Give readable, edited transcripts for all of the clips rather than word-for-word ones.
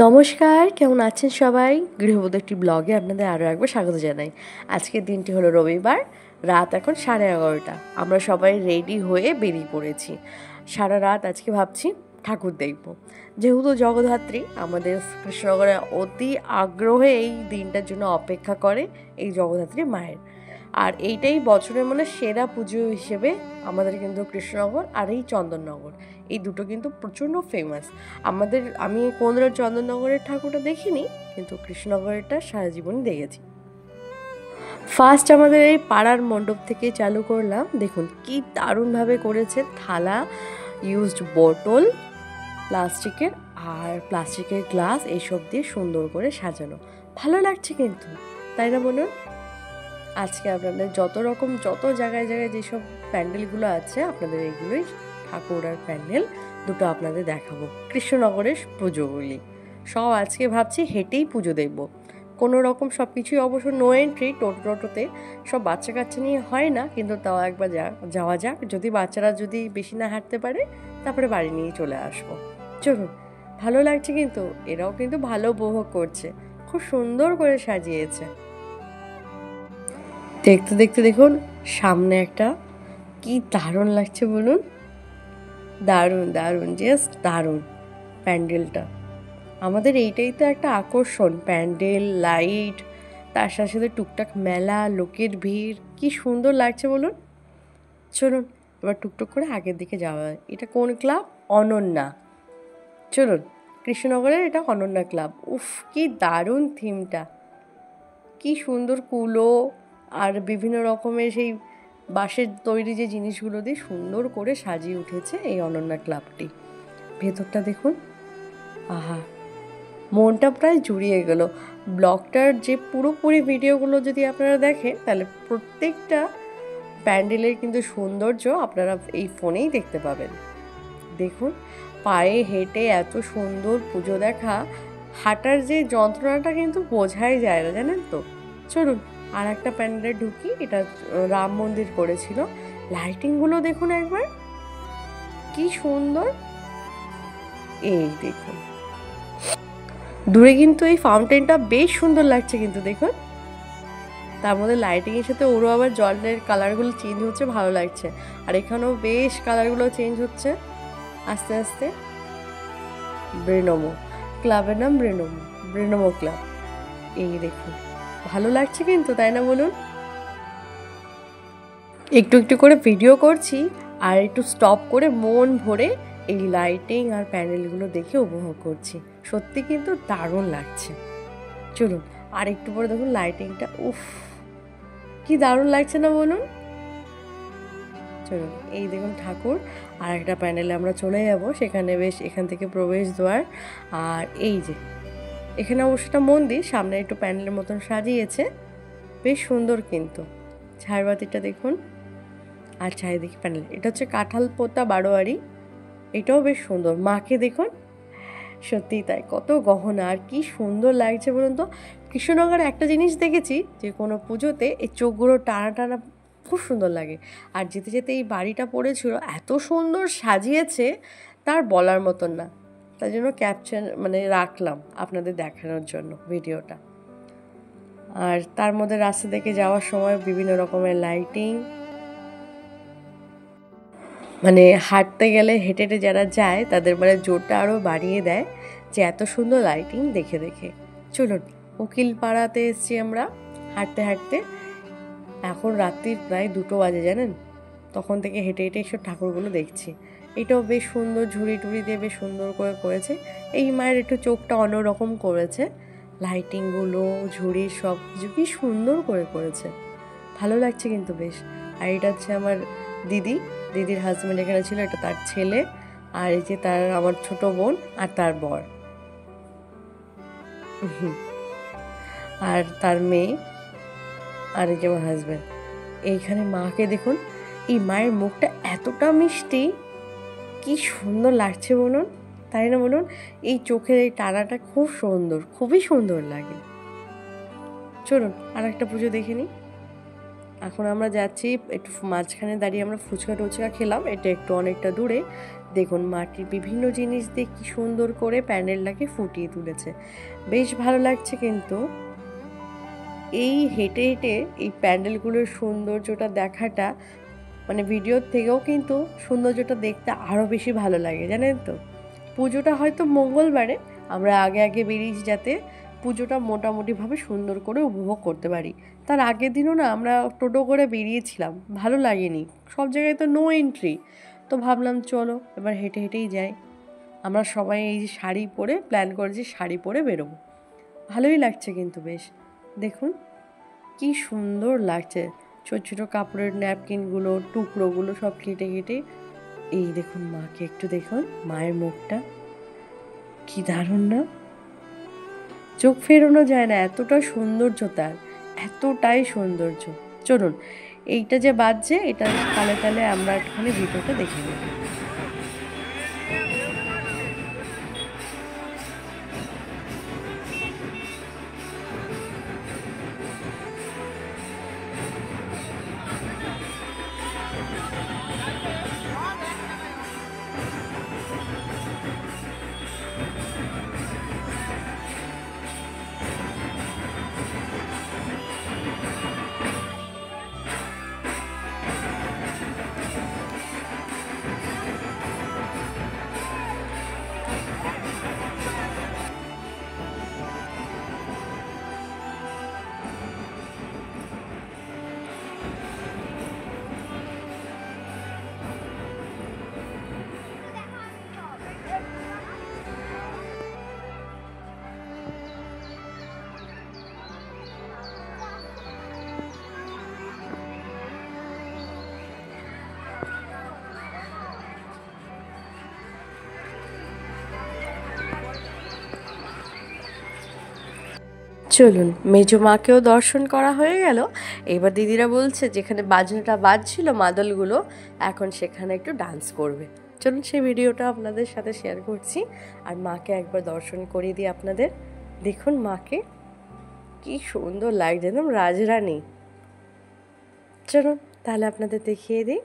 নমস্কার, কেমন আছেন সবাই? গৃহবধূ একটি ব্লগে আপনাদের আরও একবার স্বাগত জানাই। আজকের দিনটি হলো রবিবার, রাত এখন 11:30। আমরা সবাই রেডি হয়ে বেরিয়ে পড়েছি। সারা রাত আজকে ভাবছি ঠাকুর দেখব। যেহেতু জগদ্ধাত্রী আমাদের কৃষ্ণনগরে অতি আগ্রহে এই দিনটার জন্য অপেক্ষা করে এই জগদ্ধাত্রী মায়ের। আর এইটাই বছরের সেরা পুজো হিসেবে আমাদের কিন্তু কৃষ্ণনগর আর এই চন্দননগর এই দুটো কিন্তু প্রচণ্ড ফেমাস। আমি কোনোদিনও চন্দননগরের ঠাকুরটা দেখিনি, কিন্তু কৃষ্ণনগরেরটা সারা জীবনই দেখেছি। ফার্স্ট আমাদের এই পাড়ার মণ্ডপ থেকে চালু করলাম। দেখুন কি দারুণভাবে করেছে, থালা, ইউজড বোতল, প্লাস্টিকের আর প্লাস্টিকের গ্লাস এইসব দিয়ে সুন্দর করে সাজানো। ভালো লাগছে কিন্তু, তাই না বলুন? আজকে আপনাদের যত জায়গায় যেসব প্যান্ডেলগুলো আছে, আপনাদের এইগুলোই ঠাকুর আর প্যান্ডেল দুটো আপনাদের দেখাবো। কৃষ্ণনগরের পুজোগুলি সব আজকে ভাবছি হেঁটেই পুজো দেখব। কোনো রকম সব কিছুই অবশ্য নো এন্ট্রি, টোটোতে সব বাচ্চা কাচ্চা নিয়ে হয় না, কিন্তু তাও একবার যাওয়া যাক। যদি বাচ্চারা বেশি না হাঁটতে পারে, তারপরে বাড়ি নিয়ে চলে আসবো। চলুন, ভালো লাগছে কিন্তু, এরাও কিন্তু ভালো উপভোগ করছে, খুব সুন্দর করে সাজিয়েছে। দেখতে দেখতে দেখুন সামনে একটা কি দারুণ লাগছে বলুন, দারুণ দারুণ, জাস্ট দারুণ প্যান্ডেলটা। আমাদের এইটাই তো একটা আকর্ষণ, প্যান্ডেল, লাইট, তার সাথে সাথে টুকটাক মেলা, লোকের ভিড়, কি সুন্দর লাগছে বলুন। চলুন এবার টুকটুক করে আগের দিকে যাওয়া হয়। এটা কোন ক্লাব? অনন্যা। চলুন, কৃষ্ণনগরের এটা অনন্যা ক্লাব। উফ, কি দারুণ থিমটা, কি সুন্দর কুলো আর বিভিন্ন রকমের সেই বাঁশের তৈরি যে জিনিসগুলো দিয়ে সুন্দর করে সাজিয়ে উঠেছে এই অনন্যা ক্লাবটি। ভেতরটা দেখুন, আহা, মনটা প্রায় জুড়িয়ে গেল। ব্লগটার যে পুরোপুরি ভিডিওগুলো যদি আপনারা দেখেন, তাহলে প্রত্যেকটা প্যান্ডেলের কিন্তু সৌন্দর্য আপনারা এই ফোনেই দেখতে পাবেন। দেখুন, পায়ে হেঁটে এত সুন্দর পুজো দেখা, হাঁটার যে যন্ত্রণাটা কিন্তু বোঝাই যায় না, জানেন তো। চলুন আর একটা প্যান্ডেলে ঢুকি। এটা রাম মন্দির করেছিল। লাইটিংগুলো দেখুন একবার, কি সুন্দর। এই দেখুন দূরে কিন্তু এই ফাউন্টেনটা বেশ সুন্দর লাগছে কিন্তু, দেখুন তার মধ্যে লাইটিংয়ের সাথে ওরও আবার জলের কালারগুলো চেঞ্জ হচ্ছে, ভালো লাগছে। আর এখানেও বেশ কালারগুলো চেঞ্জ হচ্ছে আস্তে আস্তে। ব্রেনমো ক্লাবের নাম, ব্রেনমো ক্লাব। এই দেখুন, ভালো লাগছে কিন্তু, তাই না বলুন? একটু একটু করে ভিডিও করছি আর একটু স্টপ করে মন ভরে এই লাইটিং আর প্যান্ডেলগুলো দেখে উপভোগ করছি। সত্যি কিন্তু দারুণ লাগছে। চলুন আর একটু পরে দেখুন লাইটিংটা, উফ কি দারুণ লাগছে না বলুন। চলুন, এই দেখুন ঠাকুর, আর একটা প্যান্ডেলে আমরা চলে যাব। সেখানে বেশ, এখান থেকে প্রবেশদ্বার। আর এই যে এখানে অবশ্যটা মন্দির, সামনে একটু প্যান্ডেলের মতন সাজিয়েছে, বেশ সুন্দর কিন্তু। ঝাড়বাতিটা দেখুন আর চারিদিকে প্যান্ডেল। এটা হচ্ছে কাঁঠাল পোতা বারোয়ারি, এটাও বেশ সুন্দর। মাকে দেখুন, সত্যিই তাই, কত গহনা আর কি সুন্দর লাগছে বলুন তো। কৃষ্ণনগরে একটা জিনিস দেখেছি, যে কোনো পুজোতে এই চোখগুলো টানা টানা খুব সুন্দর লাগে। আর যেতে যেতে এই বাড়িটা পড়েছিল, এত সুন্দর সাজিয়েছে তার বলার মতন না। তাই জন্য ক্যাপশন রাখলাম আপনাদের দেখানোর জন্য ভিডিওটা। আর তার মধ্যে রাস্তা থেকে যাওয়ার সময় বিভিন্ন রকমের লাইটিং, হাঁটতে গেলে হেঁটে হেঁটে যারা যায় তাদের জোরটা আরও বাড়িয়ে দেয়, যে এত সুন্দর লাইটিং দেখে দেখে। চলুন, উকিল পাড়াতে এসছি আমরা হাঁটতে হাঁটতে। এখন রাত্রির প্রায় 2টো বাজে, জানেন। তখন থেকে হেঁটে হেঁটে এসব ঠাকুরগুলো দেখছি। এটাও বেশ সুন্দর, ঝুড়ি টুড়ি দিয়ে বেশ সুন্দর করে করেছে। এই মায়ের একটু চোখটা অন্যরকম করেছে, লাইটিংগুলো, ঝুড়ি সব কিছু কি সুন্দর করে করেছে, ভালো লাগছে কিন্তু বেশ। আর এটা হচ্ছে আমার দিদির হাজব্যান্ড এখানে ছিল, এটা তার ছেলে। আর এই যে আমার ছোট বোন আর তার বর, আর তার মেয়ে, আর এই যে আমার হাজব্যান্ড। এইখানে মাকে দেখুন, এই মায়ের মুখটা এতটা মিষ্টি, কি সুন্দর লাগছে বলুন, তাই না বলুন। এই চোখের এই টানাটা খুব সুন্দর, খুবই সুন্দর লাগে। চলুন আর একটা পুজো দেখে নিই। এখন আমরা যাচ্ছি একটু মাঝখানে দাঁড়িয়ে আমরা ফুচকা টুচকা খেলাম, এটা একটু অনেকটা দূরে। দেখুন মাটির বিভিন্ন জিনিস দিয়ে কি সুন্দর করে প্যান্ডেলটাকে ফুটিয়ে তুলেছে, বেশ ভালো লাগছে। কিন্তু এই হেঁটে হেঁটে এই প্যান্ডেলগুলোর সৌন্দর্যটা দেখাটা মানে ভিডিওর থেকেও কিন্তু সৌন্দর্যটা দেখতে আরও বেশি ভালো লাগে, জানেন তো। পুজোটা হয়তো মঙ্গলবারে, আমরা আগে আগে বেরিয়েছি যাতে পুজোটা মোটামুটিভাবে সুন্দর করে উপভোগ করতে পারি। তার আগের দিনও না আমরা টোটো করে বেরিয়েছিলাম, ভালো লাগেনি, সব জায়গায় তো নো এন্ট্রি। তো ভাবলাম চলো এবার হেঁটে হেঁটেই যাই। আমরা সবাই এই যে শাড়ি পরে প্ল্যান করেছি, শাড়ি পরে বেরোবো। ভালোই লাগছে কিন্তু বেশ, দেখুন কি সুন্দর লাগছে। ছোট ছোট কাপড়ের ন্যাপকিনগুলো টুকরোগুলো সব কেটে কেটে, এই দেখুন মাকে একটু দেখুন, মায়ের মুখটা কি দারুণ না, চোখ ফেরানো যায় না, এতটা সৌন্দর্য তার, এতটাই সৌন্দর্য। চলুন এইটা যে বাজছে এটা তালে তালে আমরা একটুখানি ভিডিওটা দেখে নেব। চলুন মেজো মাকেও দর্শন করা হয়ে গেল। এবার দিদিরা বলছে যেখানে বাজনাটা বাজছিল মাদলগুলো, এখন সেখানে একটু ডান্স করবে। চলুন সেই ভিডিওটা আপনাদের সাথে শেয়ার করছি, আর মাকে একবার দর্শন করিয়ে দিই আপনাদের। দেখুন মাকে কি সুন্দর লাগছে, একদম রাজরানী। চলুন তাহলে আপনাদের দেখিয়ে দিই।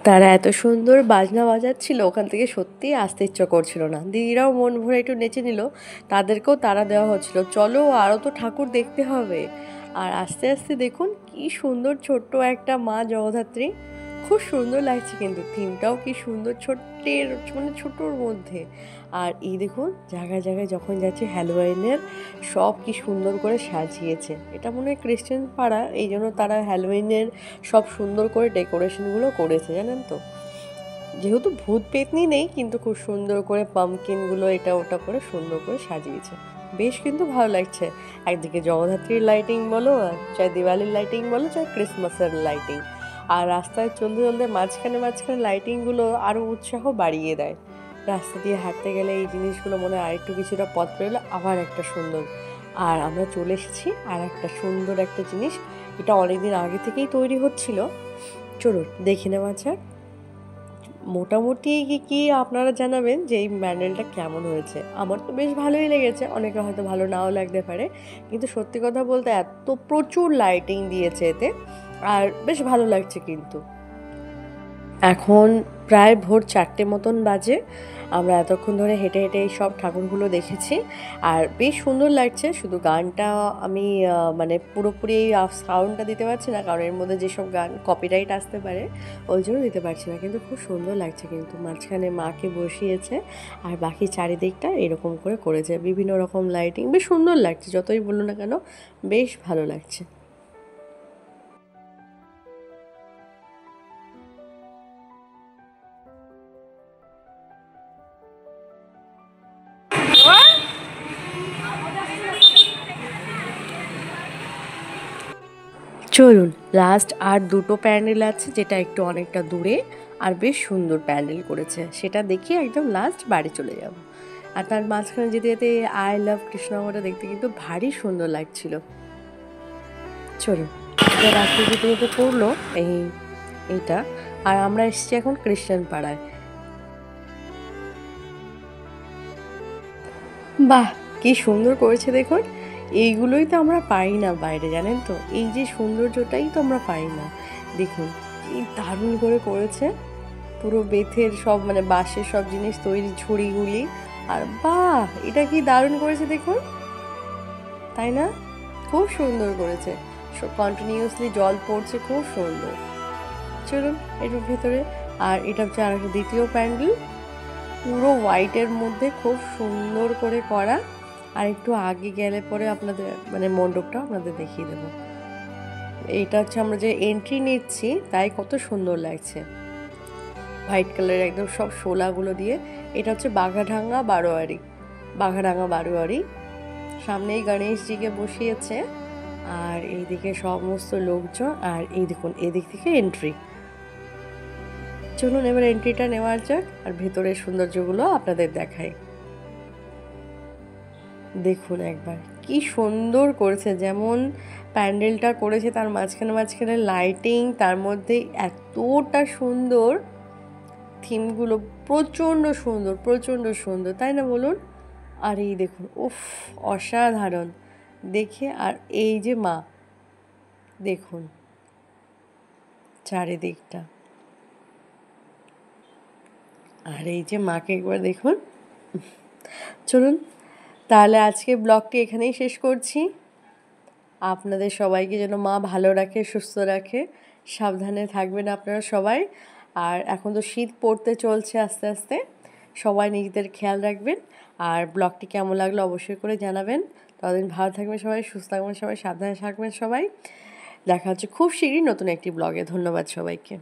তারা এত সুন্দর বাজনা বাজাচ্ছিল, ওখান থেকে সত্যিই আসতে ইচ্ছা করছিল না। দিদিরাও মন ভরে একটু নেচে নিল, তাদেরকেও তারা দেওয়া হচ্ছিল, চলো আরও তো ঠাকুর দেখতে হবে। আর আস্তে আস্তে দেখুন কি সুন্দর ছোট্ট একটা মা জগদ্ধাত্রী, খুব সুন্দর লাগছে, কিন্তু থিমটাও কি সুন্দর, ছোট্টের মানে ছোটোর মধ্যে। আর এই দেখুন জায়গায় জায়গায় যখন যাচ্ছে হ্যালোউইনের সব কি সুন্দর করে সাজিয়েছে। এটা মনে হয় ক্রিশ্চান পাড়া, এই জন্য তারা হ্যালোউইনের সব সুন্দর করে ডেকোরেশনগুলো করেছে, জানেন তো। যেহেতু ভূত পেতনি নেই, কিন্তু খুব সুন্দর করে পাম্পকিনগুলো এটা ওটা করে সুন্দর করে সাজিয়েছে, বেশ কিন্তু ভালো লাগছে। একদিকে জগদ্ধাত্রীর লাইটিং বলো, চাই দিওয়ালির লাইটিং বলো, চাই ক্রিসমাসের লাইটিং, আর রাস্তায় চলতে চলতে মাঝখানে মাঝখানে লাইটিংগুলো আরও উৎসাহ বাড়িয়ে দেয়। রাস্তা দিয়ে হাঁটতে গেলে এই জিনিসগুলো মনে হয় আরেকটু কিছুটা পথ পেরোলে আবার একটা সুন্দর। আর আমরা চলে এসেছি আর একটা সুন্দর একটা জিনিস, এটা অনেকদিন আগে থেকেই তৈরি হচ্ছিল, চলুন দেখে নেওয়া যাক। মোটামুটি কি আপনারা জানাবেন যে এই প্যান্ডেলটা কেমন হয়েছে। আমার তো বেশ ভালোই লেগেছে, অনেকে হয়তো ভালো নাও লাগতে পারে, কিন্তু সত্যি কথা বলতে এত প্রচুর লাইটিং দিয়েছে এতে, আর বেশ ভালো লাগছে। কিন্তু এখন প্রায় ভোর 4টে মতন বাজে, আমরা এতক্ষণ ধরে হেঁটে হেঁটে এই সব ঠাকুরগুলো দেখেছি, আর বেশ সুন্দর লাগছে। শুধু গানটা আমি মানে পুরোপুরি সাউন্ডটা দিতে পারছি না, কারণ এর মধ্যে যেসব গান কপিরাইট আসতে পারে ওই জন্য দিতে পারছি না, কিন্তু খুব সুন্দর লাগছে। কিন্তু মাঝখানে মাকে বসিয়েছে, আর বাকি চারিদিকটা এরকম করে করেছে, বিভিন্ন রকম লাইটিং, বেশ সুন্দর লাগছে। যতই বলুন না কেন বেশ ভালো লাগছে। চলুন লাস্ট আর দুটো প্যান্ডেল আছে, যেটা একটু অনেকটা দূরে আর বেশ সুন্দর প্যান্ডেল করেছে, সেটা দেখে একদম লাস্ট বাড়ি চলে যাব। আর তার মাঝখানে যেতে যেতে আই লাভ কৃষ্ণনগরটা দেখতে কিন্তু ভারী সুন্দর লাগছিল। চলুন, এটা রাত্রে যেতে যেতে পড়লো এইটা, আর আমরা এসেছি এখন খ্রিস্টান পাড়ায়। বাহ, কি সুন্দর করেছে দেখুন। এইগুলোই তো আমরা পাই না বাইরে, জানেন তো, এই যে সৌন্দর্যটাই তো আমরা পাই না। দেখুন কি দারুণ করে করেছে, পুরো বেতের সব মানে বাঁশের সব জিনিস তৈরি, ঝুড়িগুলি, আর বাহ এটা কি দারুণ করেছে দেখুন, তাই না? খুব সুন্দর করেছে, কন্টিনিউয়াসলি জল পড়ছে, খুব সুন্দর। চলুন একটু ভেতরে। আর এটা হচ্ছে আর একটা দ্বিতীয় প্যান্ডেল, পুরো হোয়াইটের মধ্যে খুব সুন্দর করে করা। আর একটু আগে গেলে পরে আপনাদের মানে মণ্ডপটা আপনাদের দেখিয়ে দেবো। এইটা হচ্ছে আমরা যে এন্ট্রি নিচ্ছি, তাই কত সুন্দর লাগছে, হোয়াইট কালারের একদম সব শোলাগুলো দিয়ে। এটা হচ্ছে বাঘাডাঙ্গা বারোয়ারি। সামনেই গণেশজিকে বসিয়েছে, আর এইদিকে সমস্ত লোকজন, আর এই দেখুন এদিক থেকে এন্ট্রি। চলুন এবার এন্ট্রিটা নেওয়া যাক, আর ভেতরের সৌন্দর্যগুলো আপনাদের দেখাই। দেখুন একবার কি সুন্দর করেছে, যেমন প্যান্ডেলটা করেছে তার মাঝখানে মাঝখানে লাইটিং, তার মধ্যে এতটা সুন্দর থিমগুলো, প্রচণ্ড সুন্দর, তাই না বলুন? আর এই দেখুন, উফ অসাধারণ দেখে। আর এই যে মা, দেখুন চারিদিকটা, আর এই যে মাকে একবার দেখুন। চলুন তাহলে আজকে ব্লগটি এখানেই শেষ করছি। আপনাদের সবাইকে যেন মা ভালো রাখে, সুস্থ রাখে, সাবধানে থাকবেন আপনারা সবাই। আর এখন তো শীত পড়তে চলছে আস্তে আস্তে, সবাই নিজেদের খেয়াল রাখবেন। আর ব্লগটি কেমন লাগলো অবশ্যই করে জানাবেন। ততদিন ভালো থাকবেন সবাই, সুস্থ থাকবেন সবাই, সাবধানে থাকবেন সবাই। দেখা হচ্ছে খুব শীঘ্রই নতুন একটি ব্লগে। ধন্যবাদ সবাইকে।